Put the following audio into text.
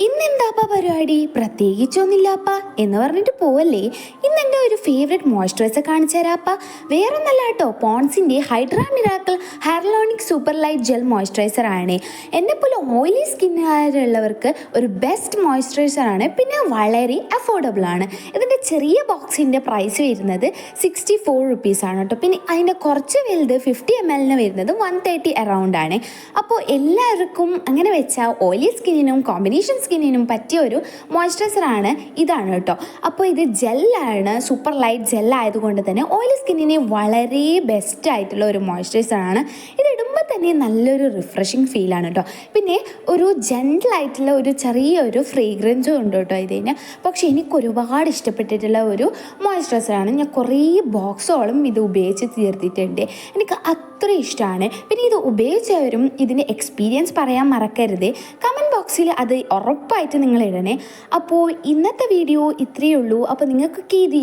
ഇന്നെന്താപ്പാ പരിപാടി? പ്രത്യേകിച്ചൊന്നുമില്ലാപ്പ എന്ന് പറഞ്ഞിട്ട് പോവല്ലേ. ഇന്നെൻ്റെ ഒരു ഫേവറേറ്റ് മോയ്സ്ചറൈസർ കാണിച്ചു തരാപ്പ. വേറെ ഒന്നല്ല കേട്ടോ, പോൺസിൻ്റെ ഹൈഡ്രാ മിറാക്കിൾ ഹെയർലോണിക് സൂപ്പർ ലൈറ്റ് ജെൽ മോയ്സ്ചറൈസർ ആണ്. എന്നെപ്പോലെ ഓയിലി സ്കിന്നുകാരുള്ളവർക്ക് ഒരു ബെസ്റ്റ് മോയ്സ്ചറൈസർ ആണ്. പിന്നെ വളരെ അഫോർഡബിൾ ആണ്. ഇതിൻ്റെ ചെറിയ ബോക്സിൻ്റെ പ്രൈസ് വരുന്നത് 64 റുപ്പീസ് ആണ് കേട്ടോ. പിന്നെ അതിൻ്റെ കുറച്ച് വലുത് 50 ml വരുന്നത് 130 അറൗണ്ട് ആണ്. അപ്പോൾ എല്ലാവർക്കും അങ്ങനെ വെച്ചാൽ ഓയിലി സ്കിന്നിനും കോമ്പിനേഷൻ സ്കിന്നിനും പറ്റിയ ഒരു മോയ്സ്ചറൈസറാണ് ഇതാണ് കേട്ടോ. അപ്പോൾ ഇത് ജെല്ലാണ്, സൂപ്പർ ലൈറ്റ് ജെല്ലായതുകൊണ്ട് തന്നെ ഓയിലി സ്കിന്നിന് വളരെ ബെസ്റ്റ് ആയിട്ടുള്ള ഒരു മോയ്സ്ചറൈസറാണ്. ഇത് ഇടുമ്പോൾ തന്നെ നല്ലൊരു റിഫ്രഷിങ് ഫീലാണ് കേട്ടോ. പിന്നെ ഒരു ജെൻ്റിലായിട്ടുള്ള ഒരു ചെറിയൊരു ഫ്രേഗ്രൻസും ഉണ്ട് കേട്ടോ ഇതിന്. പക്ഷേ എനിക്ക് ഒരുപാട് ഇഷ്ടപ്പെട്ടിട്ടുള്ള ഒരു മോയ്സ്ചറൈസറാണ്. ഞാൻ കുറേ ബോക്സോളം ഇത് ഉപയോഗിച്ച് തീർത്തിട്ടുണ്ട്. എനിക്ക് അത്ര ഇഷ്ടമാണ്. പിന്നെ ഇത് ഉപയോഗിച്ചവരും ഇതിൻ്റെ എക്സ്പീരിയൻസ് പറയാൻ മറക്കരുത്. കമൻറ്റ് ബോക്സിൽ അത് ഉറപ്പായിട്ട് നിങ്ങൾ ഇടണേ. അപ്പോൾ ഇന്നത്തെ വീഡിയോ ഇത്രയേ ഉള്ളൂ. അപ്പോൾ നിങ്ങൾക്കൊക്കെ ഇത്